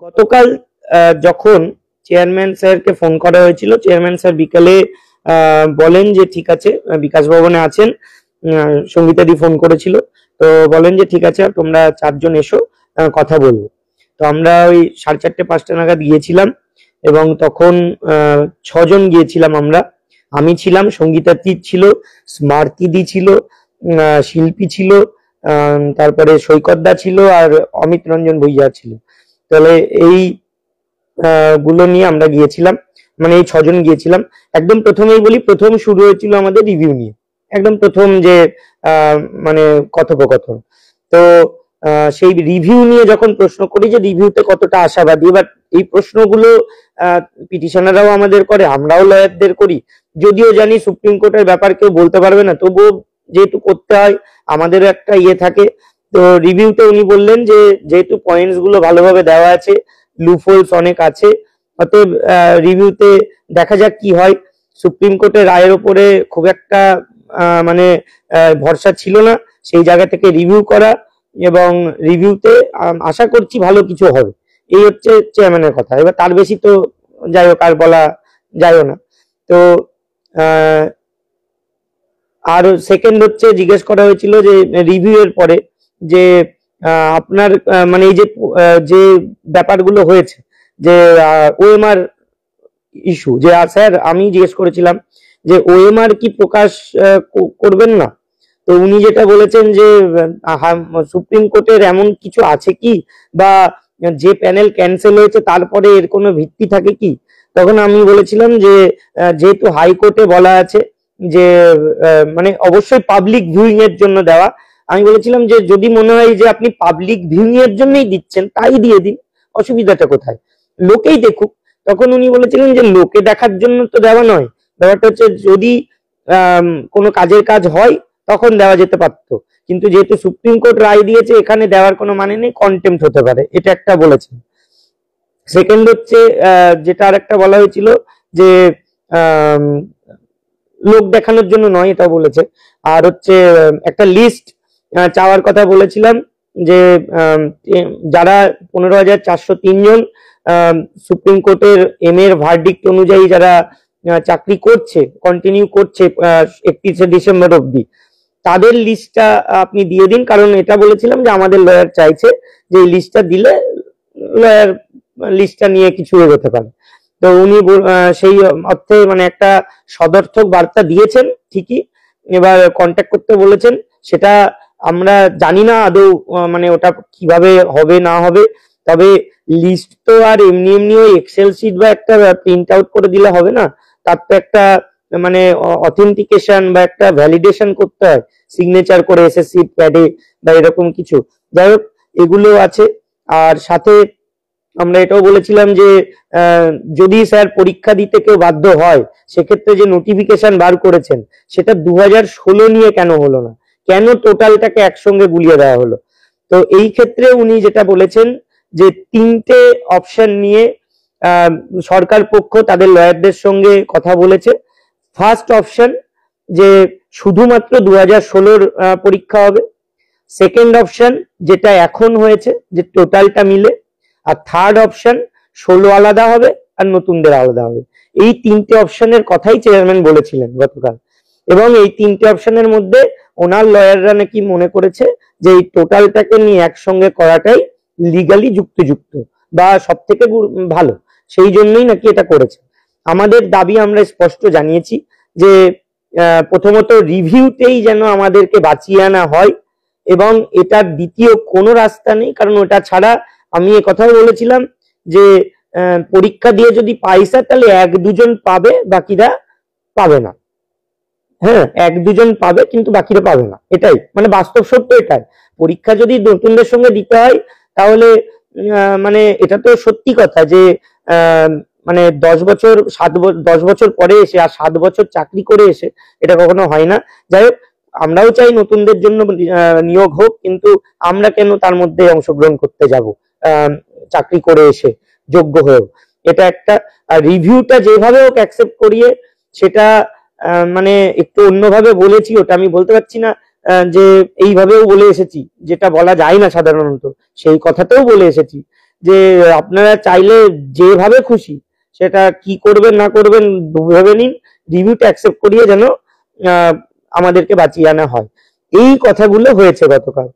গতকাল যখন চেয়ারম্যান স্যারকে ফোন করা হয়েছিল, চেয়ারম্যান স্যার বিকালে বলেন যে ঠিক আছে, বিকাশ ভবনে আছেন। সঙ্গীতাদি ফোন করেছিল, তো বলেন যে ঠিক আছে তোমরা 4জন এসো, কথা বলবো। তো আমরা ওই 4:30-5টা নাগাদ গিয়েছিলাম এবং তখন 6জন গিয়েছিলাম আমরা। আমি ছিলাম, সঙ্গীতাদি ছিল, স্মার্তিদি ছিল, শিল্পী ছিল, তারপরে সৈকতদা ছিল আর অমিত রঞ্জন ভুইয়া ছিল। তাহলে এই গুলো নিয়ে আমরা গিয়েছিলাম, মানে এই 6জন গিয়েছিলাম। একদম প্রথমেই বলি, প্রথম শুরু হয়েছিল আমাদের রিভিউ নিয়ে, একদম প্রথম যে মানে কথোপকথন। তো সেই রিভিউ নিয়ে যখন প্রশ্ন করি যে রিভিউতে কতটা আশাবাদী, এবার এই প্রশ্নগুলো পিটিশনাররাও আমাদের করে, আমরাও লয়ারদের করি। যদিও জানি সুপ্রিম কোর্টের ব্যাপার কেউ বলতে পারবে না, তবুও যেহেতু করতে হয় আমাদেরও একটা ইয়ে থাকে। তো রিভিউতে উনি বললেন যে যেহেতু পয়েন্টস গুলো ভালোভাবে দেওয়া আছে, লুপহোলস অনেক আছে, অতএব রিভিউতে দেখা যাক কি হয়। সুপ্রিম কোর্টের রায়ের ওপরে খুব একটা মানে ভরসা ছিল না, সেই জায়গা থেকে রিভিউ করা, এবং রিভিউতে আশা করছি ভালো কিছু হবে। এই হচ্ছে চেয়ারম্যানের কথা। এবার তার বেশি তো যাই হোক আর বলা যায়ও না। তো আর সেকেন্ড হচ্ছে, জিজ্ঞেস করা হয়েছিল যে রিভিউ এর পরে যে আপনার মানে এই যে যে ব্যাপারগুলো হয়েছে, যে ওএমআর ইস্যু, যে স্যার আমি জিজ্ঞেস করেছিলাম যে ওএমআর কি প্রকাশ করবেন না। তো উনি যেটা বলেছেন যে সুপ্রিম কোর্টের এমন কিছু আছে কি, বা যে প্যানেল ক্যান্সেল হয়েছে তারপরে এর কোনো ভিত্তি থাকে কি। তখন আমি বলেছিলাম যে যেহেতু হাইকোর্টে বলা আছে যে মানে অবশ্যই পাবলিক ভিউইং এর জন্য দেওয়া, আমি বলেছিলাম যে যদি মনে হয় যে আপনি পাবলিক ভিউইং এর জন্যই দিচ্ছেন তাই দিয়ে দিন, অসুবিধাটা কোথায়, লোকেই দেখুক। তখন উনি বলেছিলেন যে লোকে দেখার জন্য তো দেওয়া নয়, ব্যাপারটা হচ্ছে যদি কোনো কাজের কাজ হয় তখন দেওয়া যেতে পারতো, কিন্তু যেহেতু সুপ্রিম কোর্ট রায় দিয়েছে এখানে দেওয়ার কোনো মানে নেই, কন্টেম্প্ট হতে পারে, এটা একটা বলেছেন। সেকেন্ড হচ্ছে যেটা আর একটা বলা হয়েছিল যে লোক দেখানোর জন্য নয়, এটাও বলেছে। আর হচ্ছে একটা লিস্ট চাওয়ার কথা বলেছিলাম, যে যারা 15,403 জন সুপ্রিম কোর্টের এম এর ভার্ডিক্ট অনুযায়ী যারা চাকরি করছে, কন্টিনিউ করছে 31শে ডিসেম্বর অব্দি, তাদের লিস্টটা আপনি দিয়ে দিন। কারণ এটা বলেছিলাম যে আমাদের লয়ার চাইছে যে এই লিস্টটা দিলে লয়ার লিস্টটা নিয়ে কিছু এগোতে পারে। তো উনি সেই অর্থে মানে একটা সদর্থক বার্তা দিয়েছেন ঠিকই, এবার কন্ট্যাক্ট করতে বলেছেন। সেটা আমরা জানি না আদৌ মানে ওটা কিভাবে হবে না হবে, তবে লিস্ট তো আর এমনি এমনি ওই এক্সেল শিট বা একটা প্রিন্ট আউট করে দিলে হবে না, তার তো একটা মানে অথেন্টিকেশন বা একটা ভ্যালিডেশন করতে হয়, সিগনেচার করে এসএসসি প্যাডে বা এরকম কিছু। যাই হোক, এগুলো আছে। আর সাথে আমরা এটাও বলেছিলাম যে যদি স্যার পরীক্ষা দিতে কেউ বাধ্য হয়, সেক্ষেত্রে যে নোটিফিকেশন বার করেছেন সেটা 2016 নিয়ে কেন হলো না, কেন টোটালটাকে একসঙ্গে গুলিয়ে দেওয়া হলো। তো এই ক্ষেত্রে উনি যেটা বলেছেন যে 3টে অপশন নিয়ে সরকার পক্ষ তাদের লয়ারদের সঙ্গে কথা বলেছে। ফার্স্ট অপশন যে শুধুমাত্র 2016-র পরীক্ষা হবে, সেকেন্ড অপশন যেটা এখন হয়েছে যে টোটালটা মিলে, আর থার্ড অপশন 16 আলাদা হবে আর নতুনদের আলাদা হবে। এই 3টে অপশনের কথাই চেয়ারম্যান বলেছিলেন গতকাল, এবং এই 3টে অপশনের মধ্যে ওনার লয়াররা নাকি মনে করেছে যে এই টোটালটাকে নিয়ে একসঙ্গে করাটাই লিগালি যুক্তিযুক্ত বা সব থেকে ভালো, সেই জন্যই নাকি এটা করেছে। আমাদের দাবি আমরা স্পষ্ট জানিয়েছি যে প্রথমত রিভিউতেই যেন আমাদেরকে বাঁচিয়ে আনা হয়, এবং এটার দ্বিতীয় কোনো রাস্তা নেই, কারণ ওটা ছাড়া আমি কথাও বলেছিলাম যে পরীক্ষা দিয়ে যদি পাইসা তাহলে 1-2 জন পাবে, বাকিরা পাবে না। হ্যাঁ, 1-2 জন পাবে কিন্তু বাকিরা পাবে না, এটাই মানে বাস্তব সত্য এটাই। পরীক্ষা যদি নতুনদের সঙ্গে দিতে হয় তাহলে মানে এটা তো সত্যি কথা যে মানে 10 বছর পরে এসে আর 7 বছর চাকরি করে এসে এটা কখনো হয় না। যাই হোক, আমরাও চাই নতুনদের জন্য নিয়োগ হোক, কিন্তু আমরা কেন তার মধ্যে অংশগ্রহণ করতে যাব চাকরি করে এসে যোগ্য হয়েও। এটা একটা রিভিউটা যেভাবে হোক অ্যাকসেপ্ট করিয়ে, সেটা মানে একটু অন্যভাবে বলেছি, ওটা আমি বলতে পারছি না যে এইভাবেও বলে এসেছি যেটা বলা যায় না সাধারণত, সেই কথাতেও বলে এসেছি যে আপনারা চাইলে যেভাবে খুশি সেটা কি করবেন না করবেন ভেবে নিন, রিভিউটা অ্যাকসেপ্ট করিয়ে যেন আমাদেরকে বাঁচিয়ে আনা হয়। এই কথাগুলো হয়েছে গতকাল।